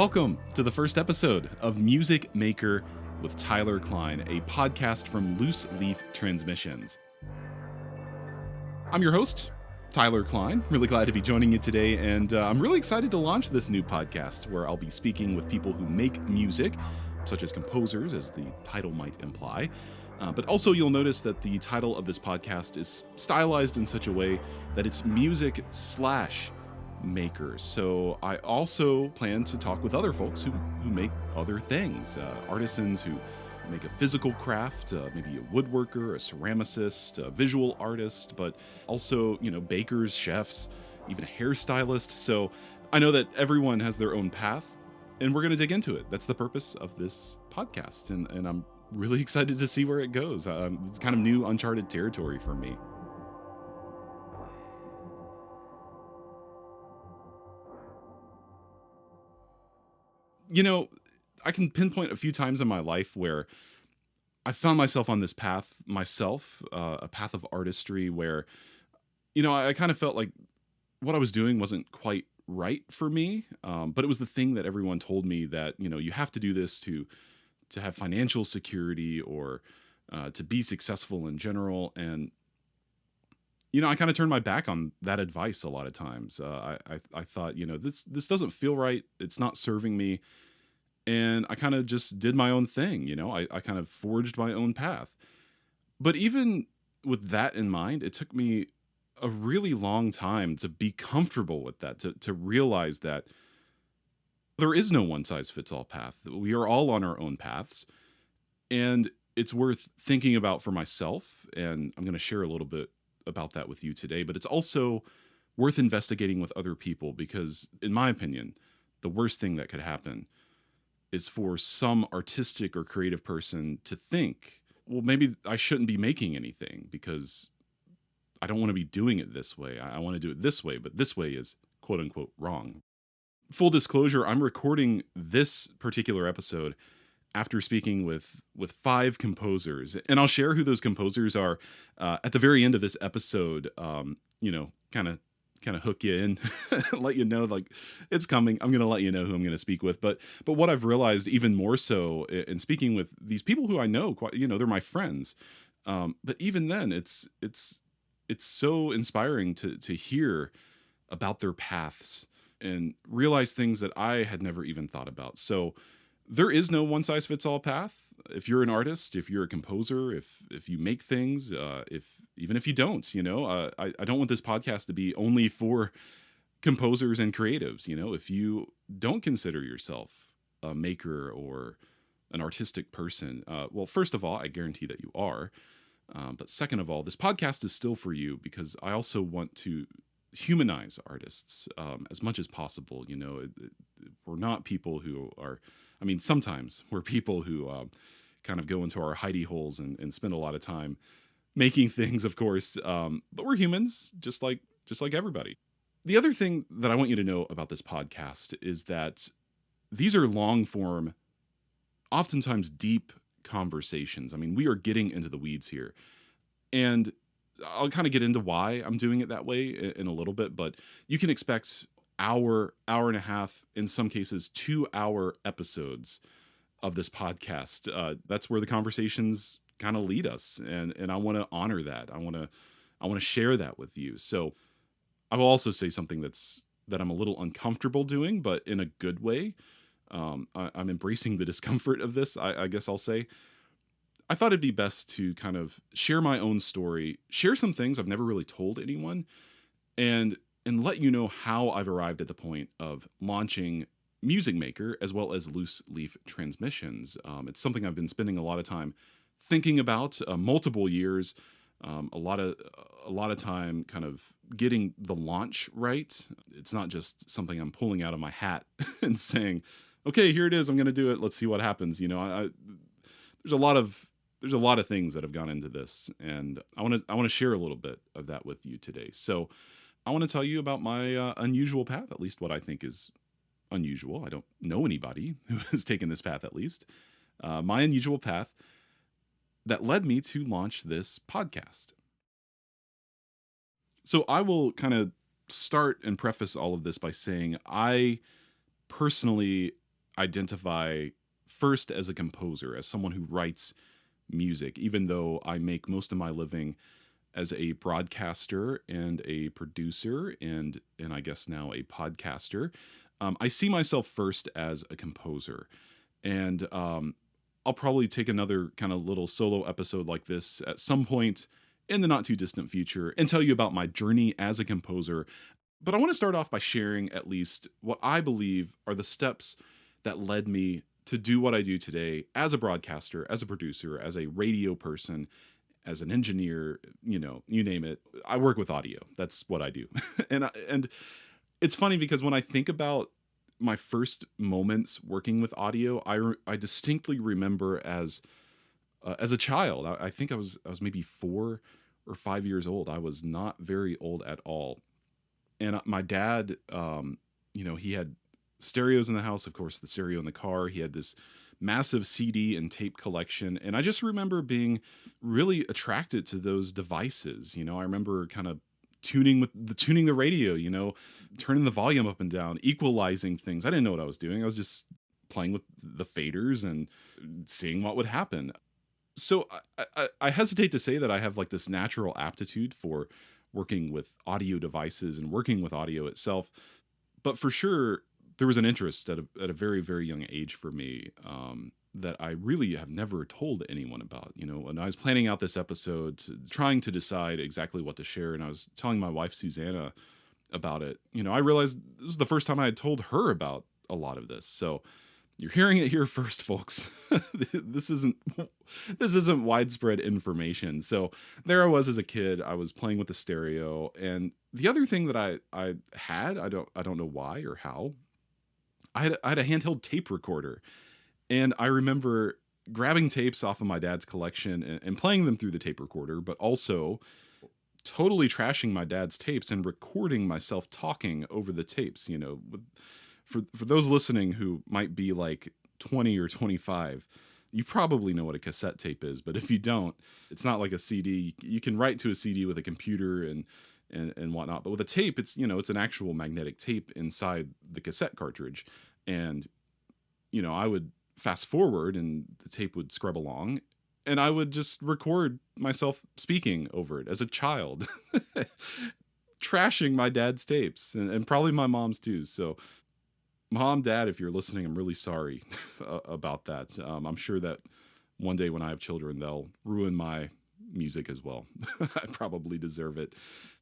Welcome to the first episode of Music Maker with Tyler Kline, a podcast from Loose Leaf Transmissions. I'm your host, Tyler Kline. Really glad to be joining you today, and I'm really excited to launch this new podcast where I'll be speaking with people who make music, such as composers, as the title might imply. But also you'll notice that the title of this podcast is stylized in such a way that it's music / makers. So I also plan to talk with other folks who make other things, artisans who make a physical craft, maybe a woodworker, a ceramicist, a visual artist, but also, bakers, chefs, even a hairstylist. So I know that everyone has their own path, and we're going to dig into it. That's the purpose of this podcast, and I'm really excited to see where it goes. It's kind of new, uncharted territory for me. I can pinpoint a few times in my life where I found myself on this path myself, a path of artistry where, I kind of felt like what I was doing wasn't quite right for me. But it was the thing that everyone told me that, you have to do this to have financial security or to be successful in general. And, I kind of turned my back on that advice a lot of times. I thought, this doesn't feel right. It's not serving me. And I kind of just did my own thing. I kind of forged my own path. But even with that in mind, it took me a really long time to be comfortable with that, to realize that there is no one size fits all path. We are all on our own paths. And it's worth thinking about for myself. And I'm going to share a little bit about that with you today. But it's also worth investigating with other people because, in my opinion, the worst thing that could happen is for some artistic or creative person to think, well, maybe I shouldn't be making anything because I don't want to be doing it this way. I want to do it this way, but this way is quote unquote wrong. Full disclosure, I'm recording this particular episode after speaking with 5 composers, and I'll share who those composers are at the very end of this episode. Kind of hook you in, let you know like it's coming. I'm going to let you know who I'm going to speak with. But what I've realized even more so in speaking with these people who I know, quite, they're my friends. But even then, it's so inspiring to hear about their paths and realize things that I had never even thought about. So there is no one size fits all path. If you're an artist, if you're a composer, if you make things, even if you don't, I don't want this podcast to be only for composers and creatives. If you don't consider yourself a maker or an artistic person, well, first of all, I guarantee that you are. But second of all, this podcast is still for you because I also want to humanize artists as much as possible. We're not people who are, sometimes we're people who kind of go into our hidey holes and spend a lot of time making things, of course. But we're humans, just like everybody. The other thing that I want you to know about this podcast is that these are long form, oftentimes deep conversations. We are getting into the weeds here. And I'll kind of get into why I'm doing it that way in a little bit, but you can expect hour and a half, in some cases 2-hour episodes of this podcast. That's where the conversations kind of lead us. And I want to honor that. I want to share that with you. So I will also say something that I'm a little uncomfortable doing, but in a good way. I'm embracing the discomfort of this, I guess I'll say. I thought it'd be best to kind of share my own story, share some things I've never really told anyone, and let you know how I've arrived at the point of launching Music Maker as well as Loose Leaf Transmissions. It's something I've been spending a lot of time thinking about, multiple years, a lot of time kind of getting the launch right. It's not just something I'm pulling out of my hat and saying, okay, here it is, I'm going to do it. Let's see what happens. There's a lot of things that have gone into this, and I want to share a little bit of that with you today. So I want to tell you about my unusual path, at least what I think is unusual. I don't know anybody who has taken this path, at least. My unusual path that led me to launch this podcast. So I will kind of start and preface all of this by saying I personally identify first as a composer, as someone who writes music, even though I make most of my living as a broadcaster and a producer and I guess now a podcaster. I see myself first as a composer, and I'll probably take another kind of little solo episode like this at some point in the not too distant future and tell you about my journey as a composer. But I want to start off by sharing at least what I believe are the steps that led me to do what I do today as a broadcaster, as a producer, as a radio person, as an engineer, you name it. I work with audio. That's what I do. And it's funny because when I think about my first moments working with audio, I distinctly remember as a child. I think I was maybe 4 or 5 years old. I was not very old at all. And my dad, he had stereos in the house, of course, the stereo in the car. He had this massive CD and tape collection. And I just remember being really attracted to those devices. I remember kind of tuning the radio, turning the volume up and down, equalizing things. I didn't know what I was doing. I was just playing with the faders and seeing what would happen. So I hesitate to say that I have like this natural aptitude for working with audio devices and working with audio itself. But for sure, there was an interest at a very, very young age for me, that I really have never told anyone about. When I was planning out this episode, trying to decide exactly what to share, and I was telling my wife, Susanna, about it, I realized this was the first time I had told her about a lot of this. So you're hearing it here first, folks. This isn't widespread information. So there I was as a kid. I was playing with the stereo, and the other thing that I had, I don't know why or how, I had a handheld tape recorder, and I remember grabbing tapes off of my dad's collection and playing them through the tape recorder, but also totally trashing my dad's tapes and recording myself talking over the tapes. For those listening who might be like 20 or 25, you probably know what a cassette tape is, but if you don't, it's not like a CD. You can write to a CD with a computer and whatnot, but with a tape, it's an actual magnetic tape inside the cassette cartridge. And I would fast forward and the tape would scrub along, and I would just record myself speaking over it as a child, trashing my dad's tapes and probably my mom's too. So Mom, Dad, if you're listening, I'm really sorry about that. I'm sure that one day when I have children, they'll ruin my music as well. I probably deserve it.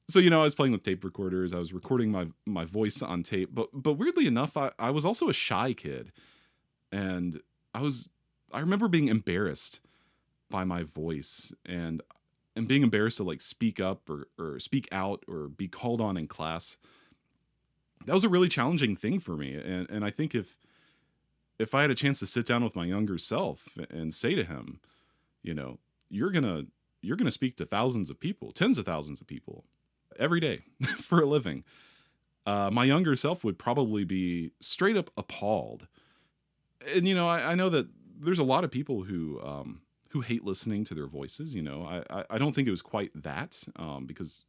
So, I was playing with tape recorders. I was recording my voice on tape. But weirdly enough, I was also a shy kid. And I remember being embarrassed by my voice and being embarrassed to like speak up or speak out or be called on in class. That was a really challenging thing for me. And I think if I had a chance to sit down with my younger self and say to him, you're going to speak to thousands of people, tens of thousands of people every day for a living. My younger self would probably be straight up appalled. And, I know that there's a lot of people who hate listening to their voices. I don't think it was quite that, because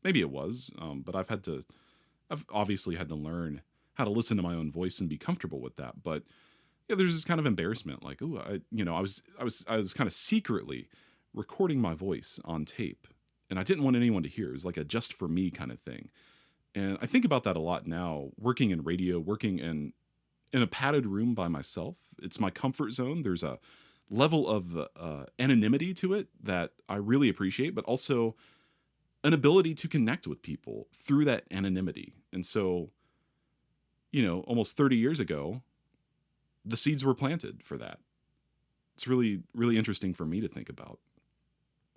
maybe it was, but I've obviously had to learn how to listen to my own voice and be comfortable with that. But yeah, there's this kind of embarrassment, like, oh, I was kind of secretly recording my voice on tape, and I didn't want anyone to hear. It was like a just for me kind of thing. And I think about that a lot now, working in radio, working in a padded room by myself. It's my comfort zone. There's a level of anonymity to it that I really appreciate, but also an ability to connect with people through that anonymity. And so, almost 30 years ago, the seeds were planted for that. It's really, really interesting for me to think about.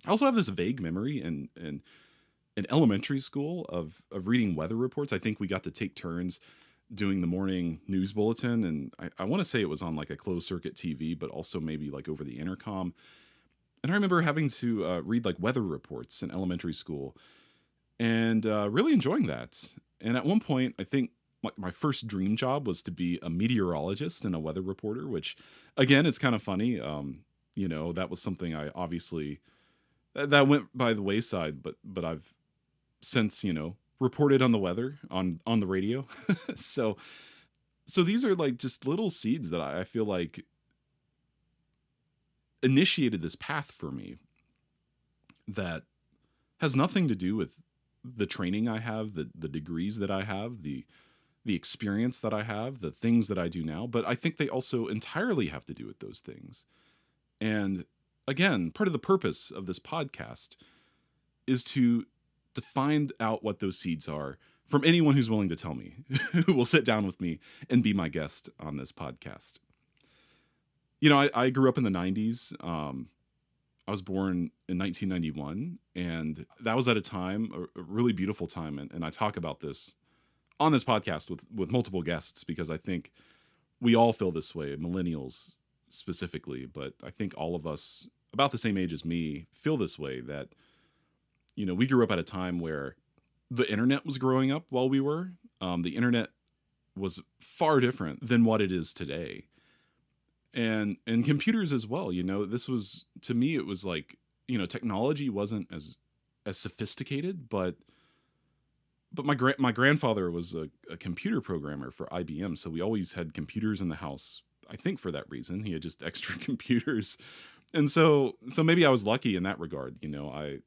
I also have this vague memory in elementary school of reading weather reports. I think we got to take turns doing the morning news bulletin. And I want to say it was on like a closed circuit TV, but also maybe like over the intercom. And I remember having to read like weather reports in elementary school and really enjoying that. And at one point, I think my first dream job was to be a meteorologist and a weather reporter, which again, it's kind of funny. That was something I obviously that went by the wayside, but I've since, reported on the weather on the radio. So So these are like just little seeds that I feel like initiated this path for me that has nothing to do with the training I have, the degrees that I have, the experience that I have, the things that I do now, but I think they also entirely have to do with those things. And again, part of the purpose of this podcast is to find out what those seeds are from anyone who's willing to tell me, who will sit down with me and be my guest on this podcast. You know, I grew up in the 90s. I was born in 1991, and that was at a time, a really beautiful time. And I talk about this on this podcast with multiple guests because I think we all feel this way, millennials specifically, but I think all of us about the same age as me feel this way, that, you know, we grew up at a time where the internet was growing up while we were. The internet was far different than what it is today. And computers as well. You know, this was, to me, it was like, you know, technology wasn't as sophisticated, but my grandfather was a computer programmer for IBM, so we always had computers in the house. I think for that reason, he had just extra computers, and so maybe I was lucky in that regard. You know, I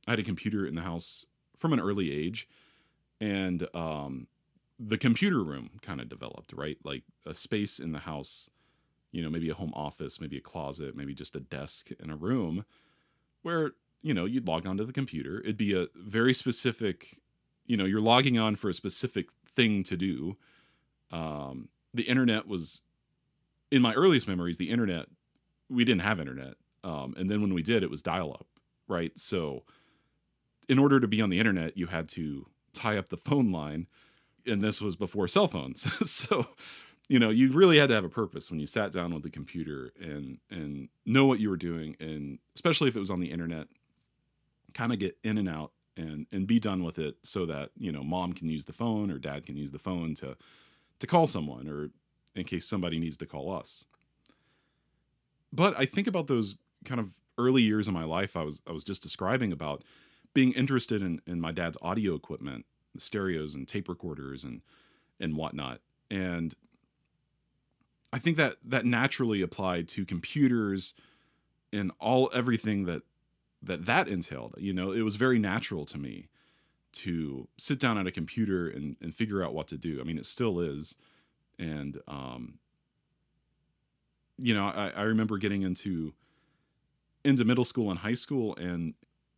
had a computer in the house from an early age, and the computer room kind of developed, right? Like a space in the house, you know, maybe a home office, maybe a closet, maybe just a desk in a room where, you know, you'd log onto the computer. It'd be a very specific, you know, you're logging on for a specific thing to do. The internet was, in my earliest memories, the internet, we didn't have internet. And then when we did, it was dial-up, right? So in order to be on the internet, you had to tie up the phone line, and this was before cell phones. So, you know, you really had to have a purpose when you sat down with the computer and know what you were doing, and especially if it was on the internet, kind of get in and out and be done with it so that, you know, mom can use the phone or dad can use the phone to call someone, or in case somebody needs to call us. But I think about those kind of early years of my life I was just describing, about being interested in my dad's audio equipment, the stereos and tape recorders and whatnot. And I think that naturally applied to computers and everything that entailed. You know, it was very natural to me to sit down at a computer and figure out what to do. I mean, it still is. And, you know, I remember getting into middle school and high school. And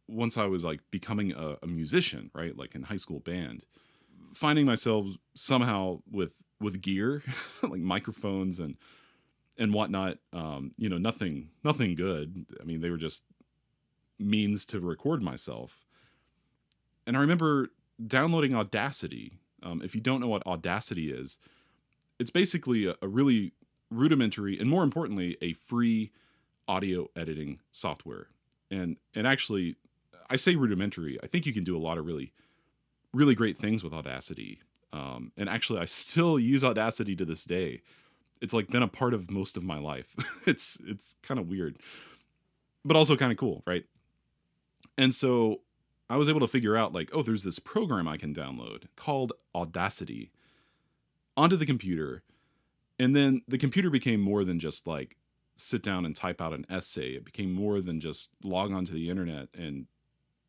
once I was like becoming a musician, right? Like in high school band, finding myself somehow with gear, like microphones and whatnot, you know, nothing good. I mean, they were just means to record myself. And I remember downloading Audacity. If you don't know what Audacity is, it's basically a really rudimentary and, more importantly, a free audio editing software. And actually, I say rudimentary. I think you can do a lot of really, really great things with Audacity. And actually, I still use Audacity to this day. It's like been a part of most of my life. It's kind of weird, but also kind of cool, right? And so I was able to figure out, like, oh, there's this program I can download called Audacity onto the computer. And then the computer became more than just like sit down and type out an essay. It became more than just log onto the internet and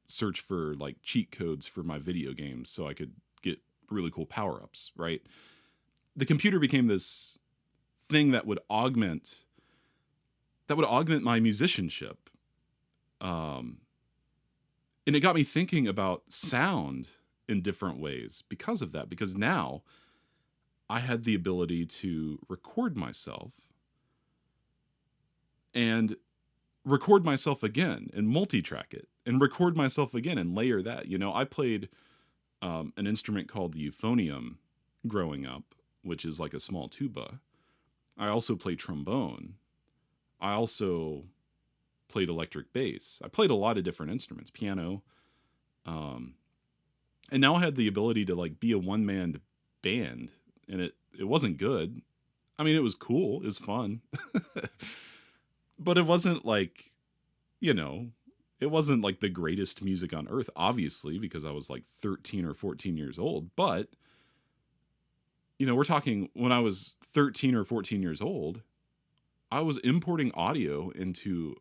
search for like cheat codes for my video games so I could get really cool power-ups, right? The computer became this thing that would augment my musicianship. And it got me thinking about sound in different ways because of that. Because now I had the ability to record myself and record myself again and multi-track it and record myself again and layer that. You know, I played an instrument called the euphonium growing up, which is like a small tuba. I also played trombone. I also played electric bass. I played a lot of different instruments, piano. And now I had the ability to like be a one-man band, and it wasn't good. I mean, it was cool. It was fun. But it wasn't like, you know, it wasn't like the greatest music on earth, obviously, because I was like 13 or 14 years old. But we're talking when I was 13 or 14 years old, I was importing audio into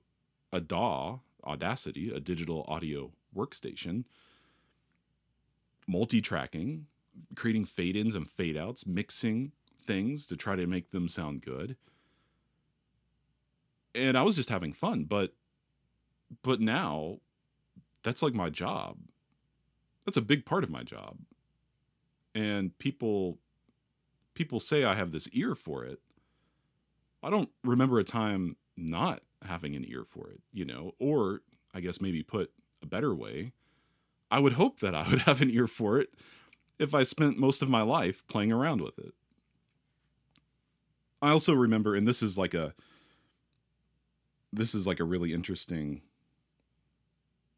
a DAW, Audacity, a digital audio workstation, multi-tracking, creating fade-ins and fade-outs, mixing things to try to make them sound good. And I was just having fun, but now that's like my job. That's a big part of my job. And people say I have this ear for it. I don't remember a time not having an ear for it, or I guess maybe put a better way, I would hope that I would have an ear for it if I spent most of my life playing around with it. I also remember, and this is like a really interesting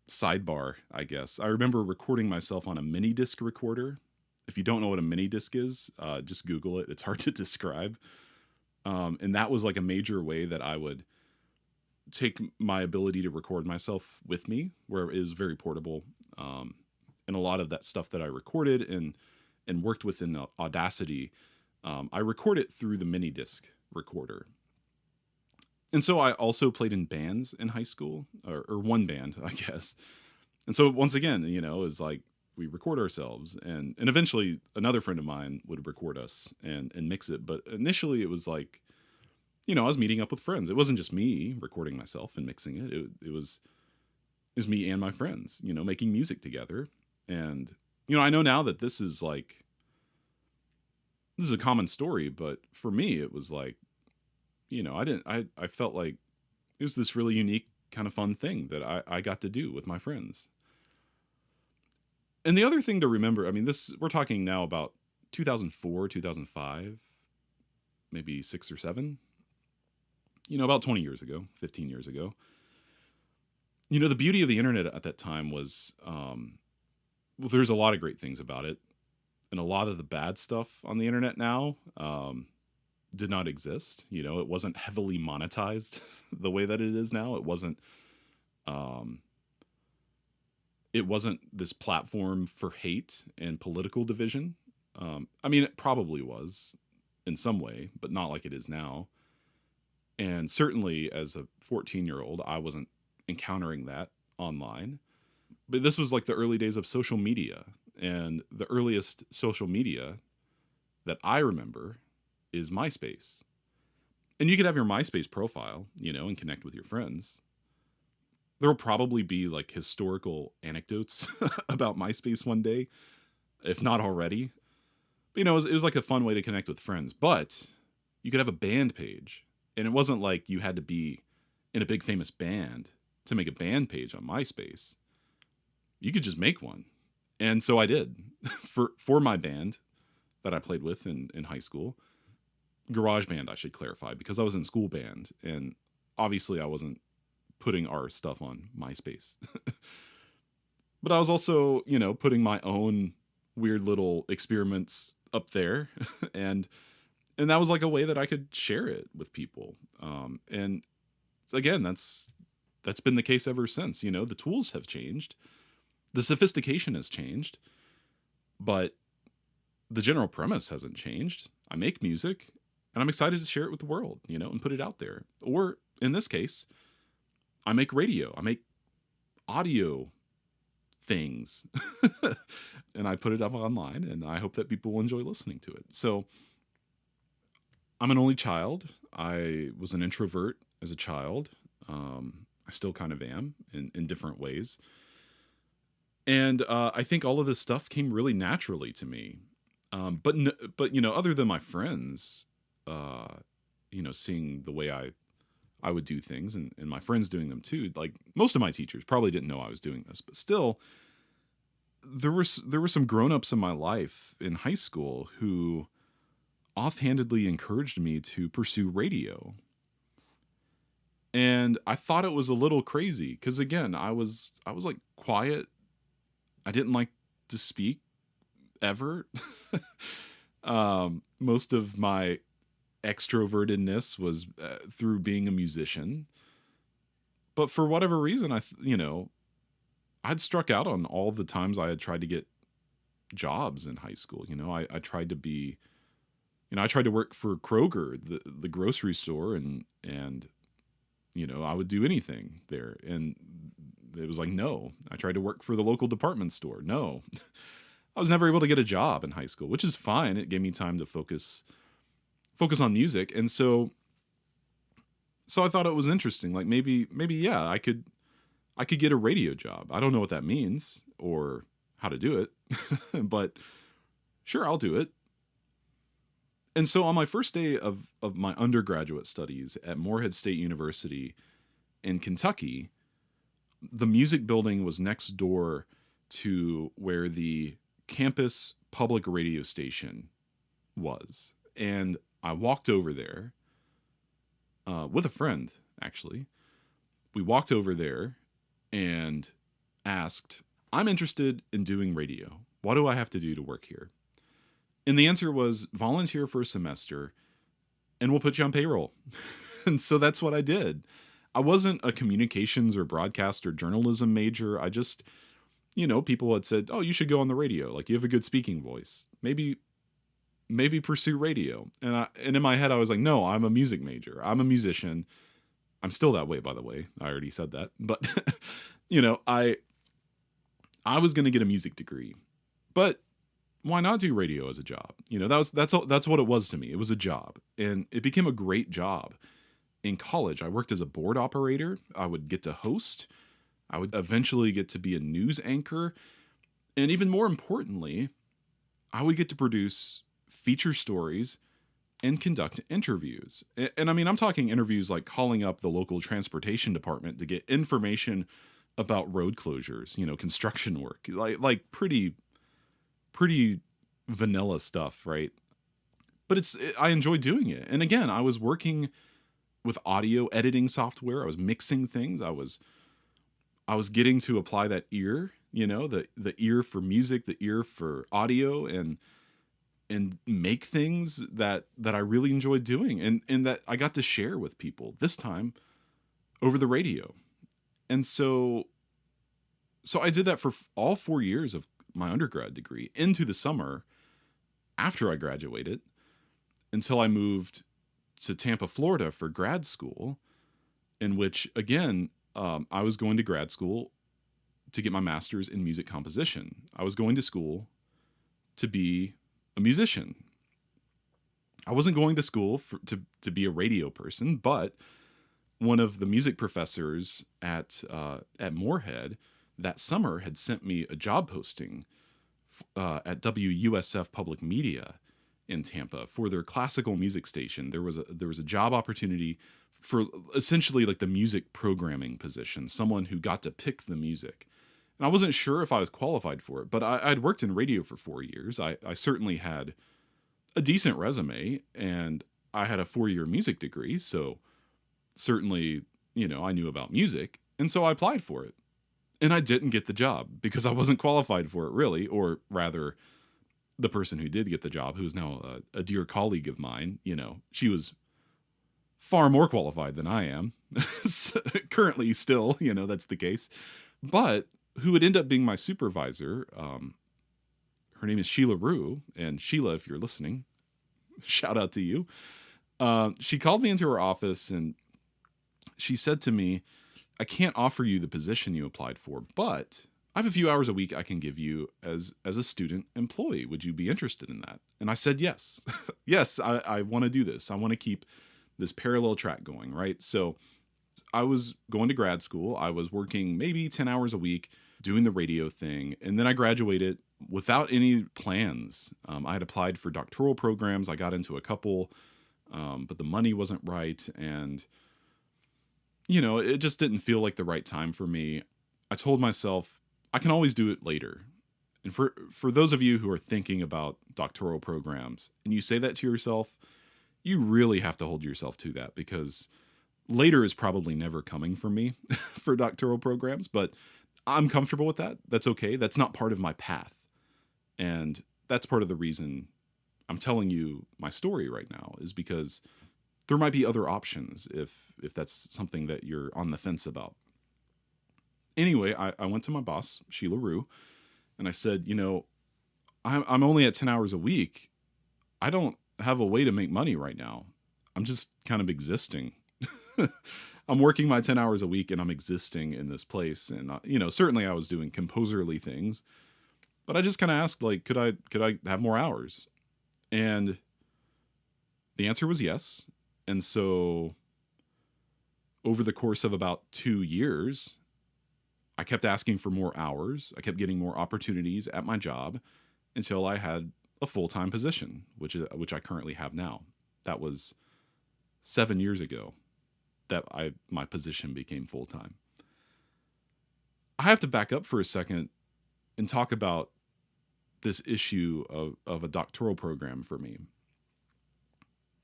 sidebar, I guess. I remember recording myself on a mini disc recorder. If you don't know what a mini disc is, just Google it. It's hard to describe. And that was like a major way that I would take my ability to record myself with me, where it was very portable. And a lot of that stuff that I recorded and worked with in Audacity, I record it through the mini disc recorder. And so I also played in bands in high school, or one band, I guess. And so once again, it was like we record ourselves, and eventually another friend of mine would record us and mix it. But initially it was like, I was meeting up with friends. It wasn't just me recording myself and mixing it. It was me and my friends, making music together. And, I know now that this is a common story, but for me, it was like, I felt like it was this really unique kind of fun thing that I got to do with my friends. And the other thing to remember, we're talking now about 2004, 2005, maybe 6 or 7, about 20 years ago, 15 years ago. The beauty of the internet at that time was, there's a lot of great things about it. And a lot of the bad stuff on the internet now did not exist. It wasn't heavily monetized the way that it is now. It wasn't this platform for hate and political division. It probably was in some way, but not like it is now. And certainly as a 14-year-old, I wasn't encountering that online. But this was like the early days of social media. And the earliest social media that I remember is MySpace. And you could have your MySpace profile, and connect with your friends. There will probably be like historical anecdotes about MySpace one day, if not already. But, it was like a fun way to connect with friends. But you could have a band page. And it wasn't like you had to be in a big famous band to make a band page on MySpace. You could just make one. And so I did for my band that I played with in high school. Garage band, I should clarify, because I was in school band. And obviously I wasn't putting our stuff on MySpace. But I was also, putting my own weird little experiments up there. and that was like a way that I could share it with people. And again, that's been the case ever since. The tools have changed. The sophistication has changed. But the general premise hasn't changed. I make music, and I'm excited to share it with the world, and put it out there. Or in this case, I make radio. I make audio things. And I put it up online, and I hope that people will enjoy listening to it. So I'm an only child. I was an introvert as a child. I still kind of am in different ways. And I think all of this stuff came really naturally to me. But other than my friends, seeing the way I would do things, and my friends doing them too. Like most of my teachers probably didn't know I was doing this, but still, there were some grown-ups in my life in high school who offhandedly encouraged me to pursue radio. And I thought it was a little crazy because, again, I was like quiet. I didn't like to speak ever. Most of my extrovertedness was through being a musician. But for whatever reason, I'd struck out on all the times I had tried to get jobs in high school. I tried to be I tried to work for Kroger, the grocery store, and I would do anything there. And it was like, no. I tried to work for the local department store. No. I was never able to get a job in high school, which is fine. It gave me time to focus on music. And so I thought it was interesting. Like maybe yeah, I could get a radio job. I don't know what that means or how to do it, but sure, I'll do it. And so on my first day of my undergraduate studies at Morehead State University in Kentucky, the music building was next door to where the campus public radio station was. And I walked over there with a friend, actually. We walked over there and asked, I'm interested in doing radio. What do I have to do to work here? And the answer was volunteer for a semester and we'll put you on payroll. And so that's what I did. I wasn't a communications or broadcast or journalism major. I just, people had said, oh, you should go on the radio. Like you have a good speaking voice. Maybe pursue radio. And in my head, I was like, no, I'm a music major. I'm a musician. I'm still that way, by the way. I already said that. But, I was going to get a music degree. But why not do radio as a job? That's what it was to me. It was a job. And it became a great job. In college, I worked as a board operator. I would get to host. I would eventually get to be a news anchor. And even more importantly, I would get to produce feature stories and conduct interviews. And I mean, I'm talking interviews like calling up the local transportation department to get information about road closures, construction work, like pretty vanilla stuff, right? But I enjoy doing it. And again, I was working with audio editing software. I was mixing things. I was getting to apply that ear, the ear for music, the ear for audio, and make things that I really enjoyed doing and that I got to share with people, this time over the radio. And so I did that for all 4 years of my undergrad degree into the summer after I graduated until I moved to Tampa, Florida for grad school, in which, again, I was going to grad school to get my master's in music composition. I was going to school to be a musician. I wasn't going to school to be a radio person, but one of the music professors at Morehead that summer had sent me a job posting at WUSF Public Media in Tampa for their classical music station. There was a job opportunity for essentially like the music programming position, someone who got to pick the music. And I wasn't sure if I was qualified for it, but I'd worked in radio for 4 years. I certainly had a decent resume, and I had a 4-year music degree, so certainly, I knew about music, and so I applied for it. And I didn't get the job because I wasn't qualified for it, really, or rather, the person who did get the job, who is now a dear colleague of mine, she was far more qualified than I am. Currently, still, that's the case. But who would end up being my supervisor, her name is Sheila Rue. And Sheila, if you're listening, shout out to you. She called me into her office and she said to me, I can't offer you the position you applied for, but I have a few hours a week I can give you as a student employee. Would you be interested in that? And I said, yes. Yes, I want to do this. I want to keep this parallel track going, right? So I was going to grad school. I was working maybe 10 hours a week doing the radio thing. And then I graduated without any plans. I had applied for doctoral programs. I got into a couple, but the money wasn't right. And, it just didn't feel like the right time for me. I told myself, I can always do it later. And for those of you who are thinking about doctoral programs and you say that to yourself, you really have to hold yourself to that, because later is probably never coming for me for doctoral programs, but I'm comfortable with that. That's okay. That's not part of my path. And that's part of the reason I'm telling you my story right now, is because there might be other options if that's something that you're on the fence about. Anyway, I went to my boss, Sheila Rue, and I said, I'm only at 10 hours a week. I don't have a way to make money right now. I'm just kind of existing. I'm working my 10 hours a week and I'm existing in this place. And, certainly I was doing composerly things, but I just kind of asked, like, could I have more hours? And the answer was yes. And so over the course of about 2 years, I kept asking for more hours. I kept getting more opportunities at my job until I had a full-time position, which I currently have now. That was 7 years ago that my position became full-time. I have to back up for a second and talk about this issue of a doctoral program for me,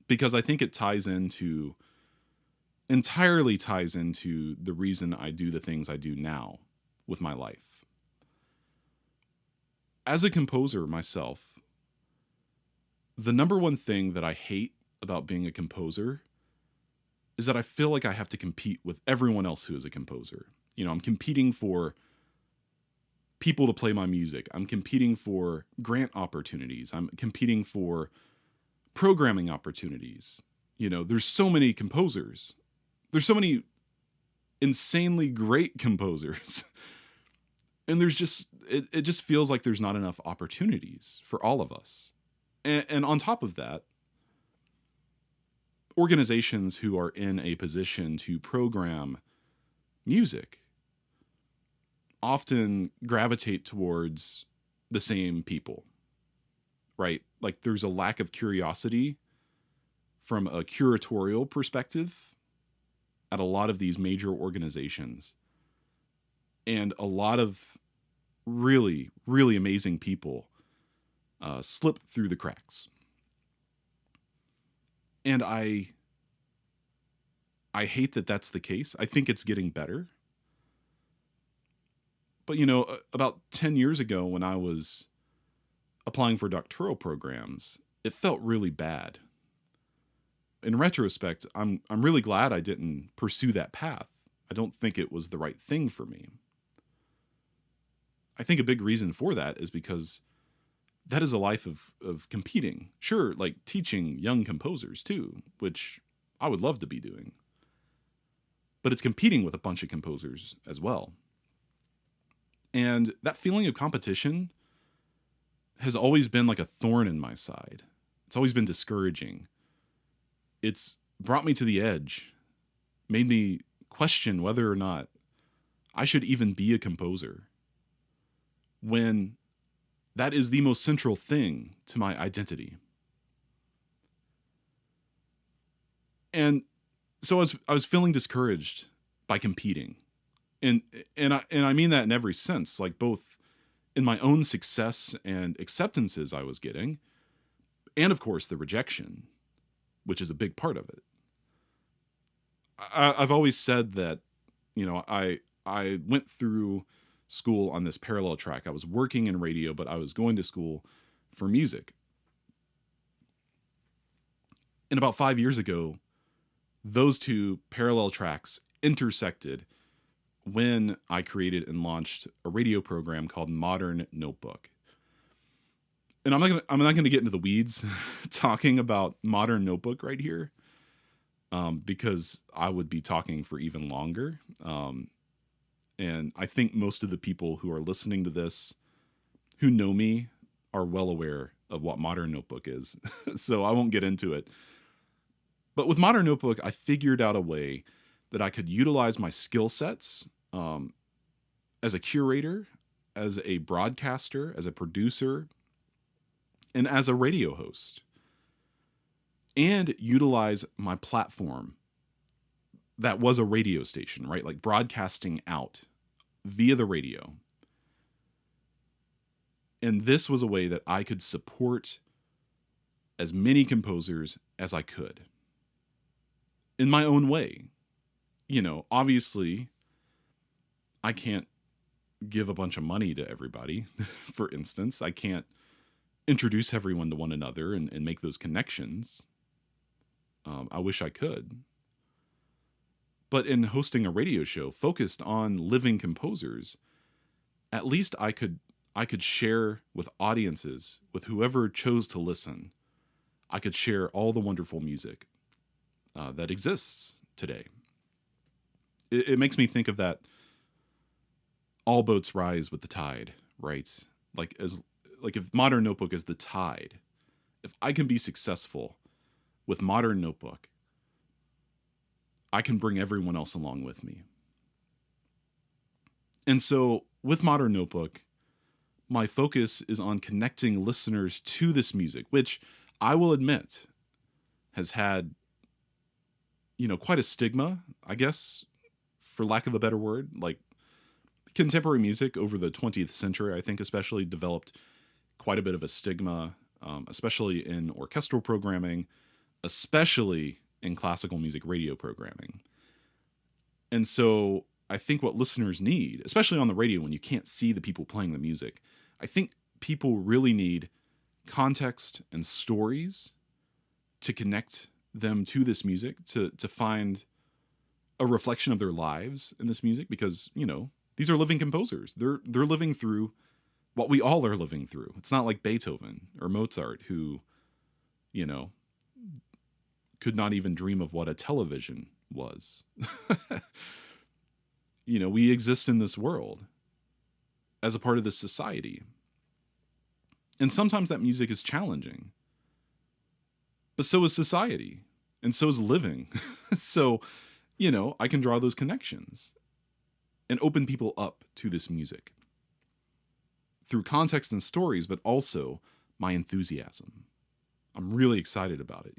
because I think it entirely ties into the reason I do the things I do now with my life. As a composer myself, the number one thing that I hate about being a composer is that I feel like I have to compete with everyone else who is a composer. I'm competing for people to play my music. I'm competing for grant opportunities. I'm competing for programming opportunities. There's so many composers. There's so many insanely great composers. And there's just, it just feels like there's not enough opportunities for all of us. And on top of that, organizations who are in a position to program music often gravitate towards the same people, right? Like there's a lack of curiosity from a curatorial perspective at a lot of these major organizations. And a lot of really, really amazing people slip through the cracks. And I hate that that's the case. I think it's getting better. But, about 10 years ago when I was applying for doctoral programs, it felt really bad. In retrospect, I'm really glad I didn't pursue that path. I don't think it was the right thing for me. I think a big reason for that is because that is a life of competing. Sure, like teaching young composers too, which I would love to be doing. But it's competing with a bunch of composers as well. And that feeling of competition has always been like a thorn in my side. It's always been discouraging. It's brought me to the edge, made me question whether or not I should even be a composer, when that is the most central thing to my identity. And so I was feeling discouraged by competing. And I mean that in every sense, like both in my own success and acceptances I was getting, and of course the rejection, which is a big part of it. I've always said that, I went through school on this parallel track. I was working in radio, but I was going to school for music. And about 5 years ago, those two parallel tracks intersected when I created and launched a radio program called Modern Notebook. And I'm not gonna get into the weeds talking about Modern Notebook right here, because I would be talking for even longer. And I think most of the people who are listening to this, who know me, are well aware of what Modern Notebook is. So I won't get into it. But with Modern Notebook, I figured out a way that I could utilize my skill sets as a curator, as a broadcaster, as a producer, and as a radio host, and utilize my platform that was a radio station, right? Like broadcasting out via the radio. And this was a way that I could support as many composers as I could in my own way. Obviously, I can't give a bunch of money to everybody. For instance, I can't introduce everyone to one another and make those connections. I wish I could. But in hosting a radio show focused on living composers, at least I could share with audiences, with whoever chose to listen. I could share all the wonderful music that exists today. It makes me think of that all boats rise with the tide, right? Like if Modern Notebook is the tide, if I can be successful with Modern Notebook, I can bring everyone else along with me. And so with Modern Notebook, my focus is on connecting listeners to this music, which I will admit has had, quite a stigma, I guess, for lack of a better word. Like, contemporary music over the 20th century, I think especially, developed quite a bit of a stigma, especially in orchestral programming, especially in classical music radio programming. And so I think what listeners need, especially on the radio when you can't see the people playing the music, I think people really need context and stories to connect them to this music, to find a reflection of their lives in this music, because, these are living composers. They're living through what we all are living through. It's not like Beethoven or Mozart, who, could not even dream of what a television was. We exist in this world as a part of this society. And sometimes that music is challenging. But so is society. And so is living. So, I can draw those connections and open people up to this music through context and stories, but also my enthusiasm. I'm really excited about it.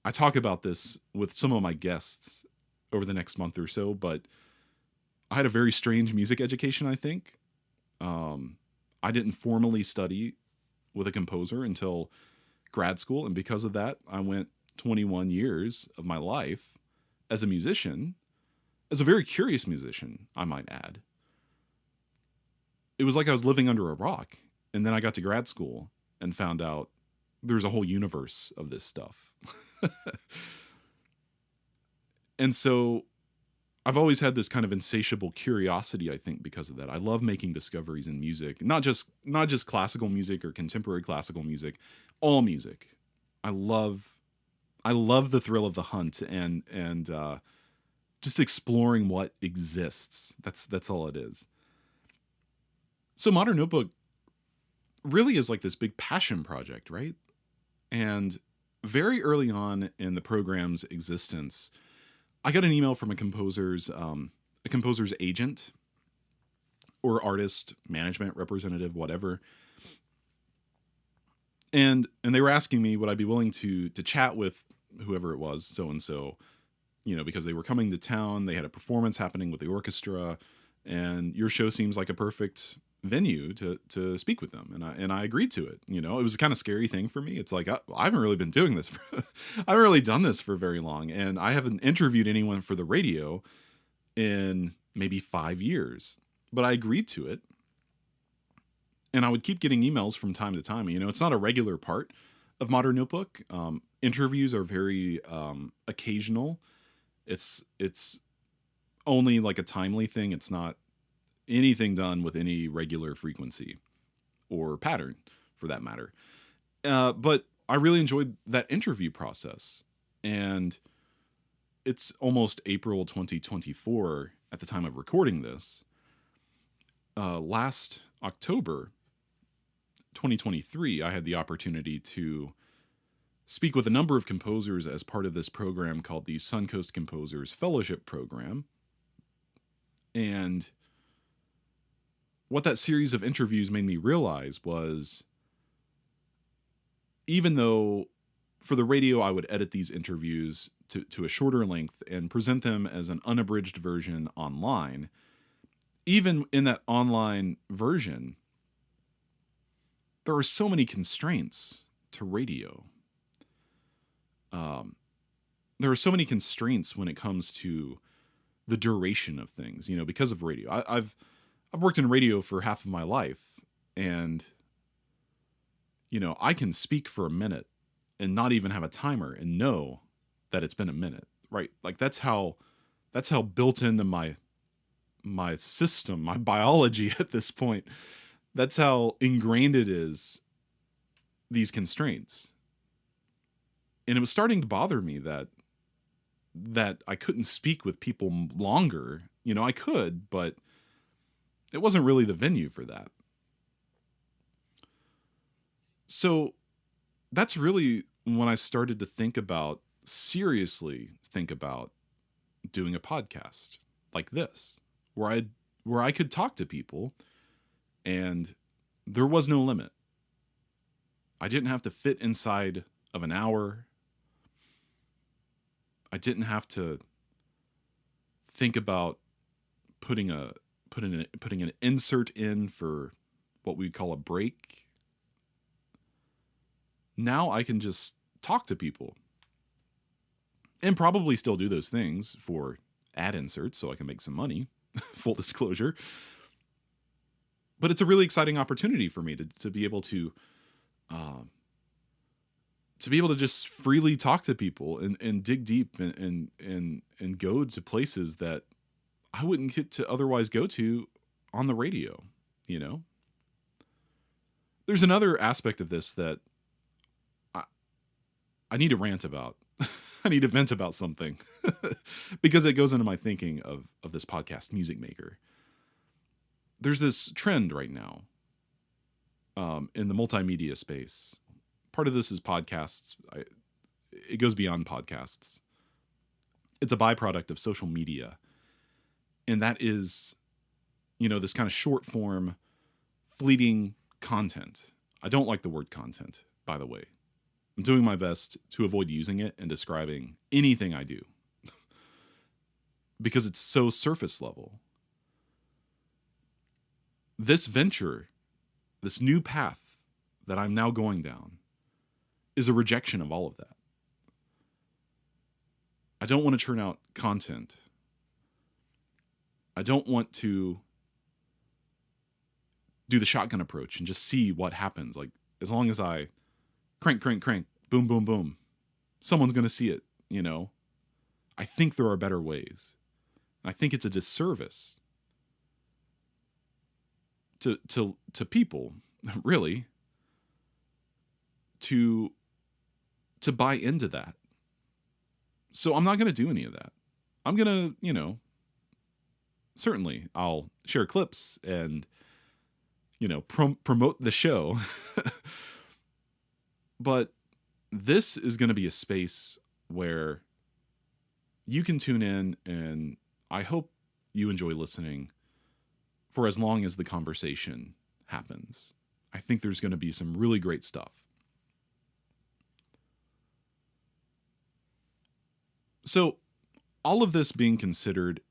I talk about this with some of my guests over the next month or so, but I had a very strange music education, I think. I didn't formally study with a composer until grad school, and because of that, I went 21 years of my life as a musician, as a very curious musician, I might add. It was like I was living under a rock, and then I got to grad school and found out there's a whole universe of this stuff. And so I've always had this kind of insatiable curiosity, I think, because of that. I love making discoveries in music, not just classical music or contemporary classical music, all music. I love the thrill of the hunt and just exploring what exists. That's all it is. So Modern Notebook really is like this big passion project, right? And very early on in the program's existence, I got an email from a composer's agent or artist, management representative, whatever. And they were asking me, would I be willing to chat with whoever it was, so-and-so, because they were coming to town. They had a performance happening with the orchestra, and your show seems like a perfect venue to speak with them. And I agreed to it. It was a kind of scary thing for me. It's like, I haven't really been doing this. I haven't really done this for very long. And I haven't interviewed anyone for the radio in maybe 5 years, but I agreed to it. And I would keep getting emails from time to time. It's not a regular part of Modern Notebook. Interviews are very occasional. It's only like a timely thing. It's not anything done with any regular frequency or pattern, for that matter. But I really enjoyed that interview process. And it's almost April 2024 at the time of recording this. Last October 2023, I had the opportunity to speak with a number of composers as part of this program called the Suncoast Composers Fellowship Program. And what that series of interviews made me realize was, even though for the radio I would edit these interviews to a shorter length and present them as an unabridged version online, even in that online version, there are so many constraints to radio. There are so many constraints when it comes to the duration of things, because of radio. I've worked in radio for half of my life, and I can speak for a minute and not even have a timer and know that it's been a minute, right? Like that's how built into my system, my biology at this point. That's how ingrained it is these constraints. And it was starting to bother me that I couldn't speak with people longer. You know, I could, but it wasn't really the venue for that. So that's really when I started to seriously think about doing a podcast like this, where I could talk to people and there was no limit. I didn't have to fit inside of an hour. I didn't have to think about putting an insert in for what we'd call a break. Now I can just talk to people and probably still do those things for ad inserts so I can make some money, full disclosure. But it's a really exciting opportunity for me to be able to just freely talk to people and dig deep and go to places that I wouldn't get to otherwise go to on the radio, you know? There's another aspect of this that I need to rant about. I need to vent about something because it goes into my thinking of this podcast, Music Maker. There's this trend right now in the multimedia space. Part of this is podcasts. It goes beyond podcasts. It's a byproduct of social media. And that is, you know, this kind of short form, fleeting content. I don't like the word content, by the way. I'm doing my best to avoid using it and describing anything I do because it's so surface level. This venture, this new path that I'm now going down, is a rejection of all of that. I don't want to churn out content. I don't want to do the shotgun approach and just see what happens. Like, as long as I crank, boom, boom, boom, someone's going to see it, you know? I think there are better ways. I think it's a disservice to people, really, to buy into that. So I'm not going to do any of that. I'm going to, you know, certainly I'll share clips and, you know, promote the show. But this is going to be a space where you can tune in, and I hope you enjoy listening for as long as the conversation happens. I think there's going to be some really great stuff. So, all of this being considered,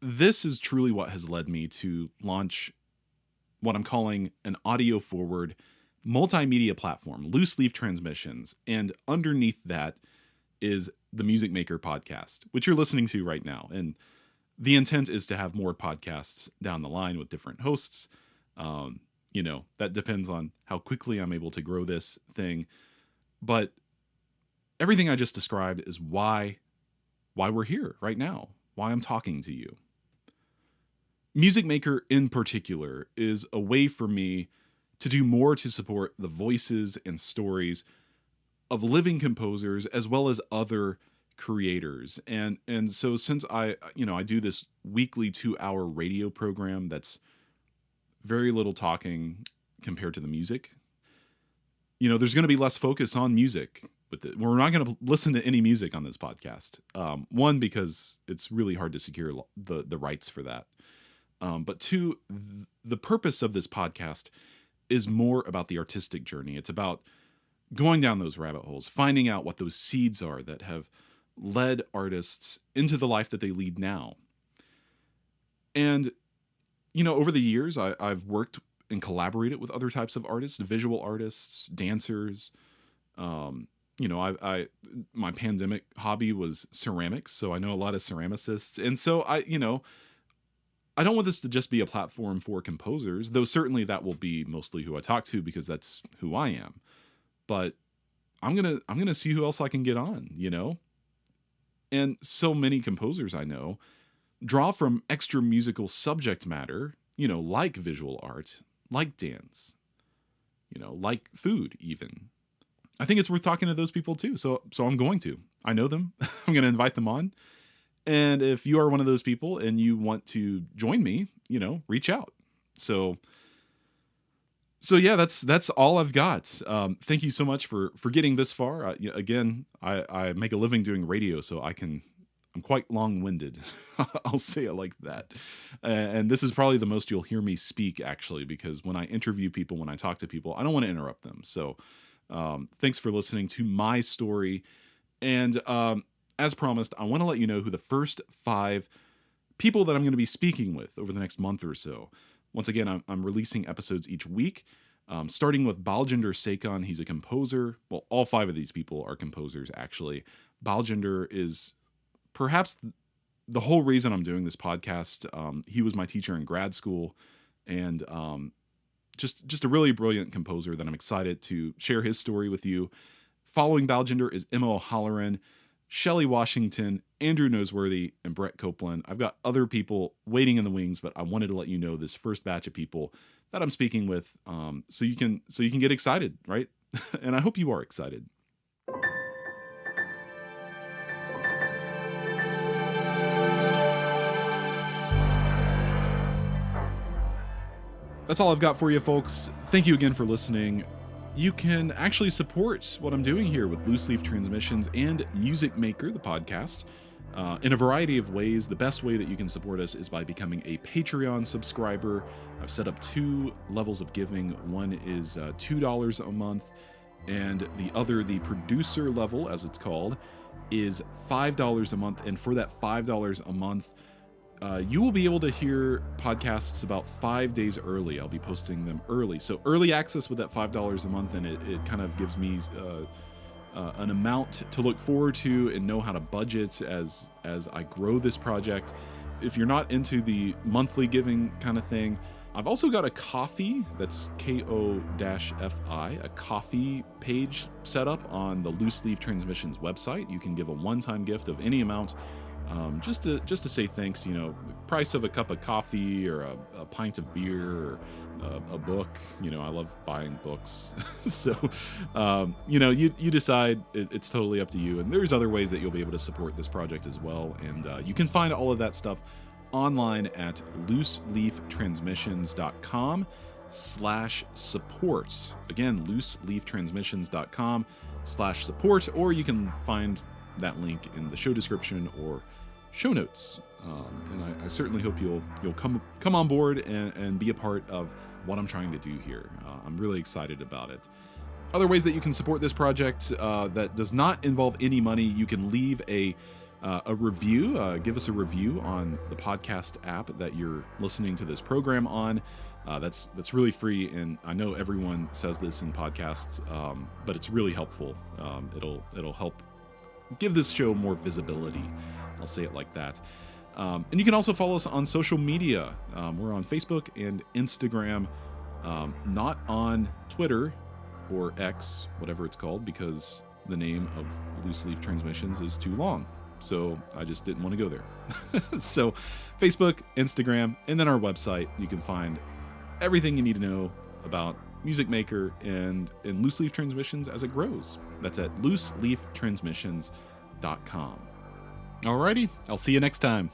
this is truly what has led me to launch what I'm calling an audio-forward multimedia platform, Loose Leaf Transmissions, and underneath that is the Music Maker podcast, which you're listening to right now. And the intent is to have more podcasts down the line with different hosts. You know, that depends on how quickly I'm able to grow this thing. But everything I just described is why we're here right now, why I'm talking to you. Music Maker in particular is a way for me to do more to support the voices and stories of living composers as well as other creators. And so since I do this weekly 2-hour radio program that's very little talking compared to the music, you know, there's going to be less focus on music with it. We're not going to listen to any music on this podcast. One, because it's really hard to secure the rights for that. But two, the purpose of this podcast is more about the artistic journey. It's about going down those rabbit holes, finding out what those seeds are that have led artists into the life that they lead now. And, you know, over the years, I've worked and collaborated with other types of artists, visual artists, dancers. You know, my pandemic hobby was ceramics, so I know a lot of ceramicists. And so I don't want this to just be a platform for composers, though certainly that will be mostly who I talk to because that's who I am. But I'm gonna see who else I can get on, you know? And so many composers I know draw from extra musical subject matter, you know, like visual art, like dance, you know, like food even. I think it's worth talking to those people too. So I'm going to. I know them. I'm going to invite them on. And if you are one of those people and you want to join me, reach out. So yeah, that's all I've got. Thank you so much for getting this far. Again, I make a living doing radio, so I'm quite long-winded. I'll say it like that. And this is probably the most you'll hear me speak, actually, because when I interview people, when I talk to people, I don't want to interrupt them. So thanks for listening to my story. And as promised, I want to let you know who the first 5 people that I'm going to be speaking with over the next month or so. Once again, I'm releasing episodes each week, starting with Baljinder Sekon. He's a composer. Well, all 5 of these people are composers, actually. Baljinder is perhaps the whole reason I'm doing this podcast. He was my teacher in grad school, and just a really brilliant composer that I'm excited to share his story with you. Following Baljinder is Emma O'Halloran, Shelley Washington, Andrew Noseworthy, and Brett Copeland. I've got other people waiting in the wings, but I wanted to let you know this first batch of people that I'm speaking with, so you can get excited, right? And I hope you are excited. That's all I've got for you, folks. Thank you again for listening. You can actually support what I'm doing here with Loose Leaf Transmissions and Music Maker, the podcast, in a variety of ways. The best way that you can support us is by becoming a Patreon subscriber. I've set up 2 levels of giving. One is $2 a month, and the other, the producer level, as it's called, is $5 a month. And for that $5 a month, you will be able to hear podcasts about 5 days early. I'll be posting them early. So early access with that $5 a month, and it kind of gives me an amount to look forward to and know how to budget as I grow this project. If you're not into the monthly giving kind of thing, I've also got a Ko-fi, that's Ko-fi, a Ko-fi page set up on the Loose Leaf Transmissions website. You can give a one-time gift of any amount, just to say thanks. Price of a cup of coffee or a pint of beer or a book. I love buying books. So you decide. It's totally up to you, and there's other ways that you'll be able to support this project as well. And you can find all of that stuff online at looseleaftransmissions.com/support. Again, looseleaftransmissions.com/support, or you can find that link in the show description or show notes. And I certainly hope you'll come on board and be a part of what I'm trying to do here. I'm really excited about it. Other ways that you can support this project that does not involve any money: you can leave a review. Give us a review on the podcast app that you're listening to this program on. That's really free, and I know everyone says this in podcasts, but it's really helpful. It'll help give this show more visibility. I'll say it like that. And you can also follow us on social media. We're on Facebook and Instagram, not on Twitter or X, whatever it's called, because the name of Loose Leaf Transmissions is too long. So I just didn't want to go there. So Facebook, Instagram, and then our website. You can find everything you need to know about Music Maker and Loose Leaf Transmissions as it grows. That's at looseleaftransmissions.com. Alrighty, I'll see you next time.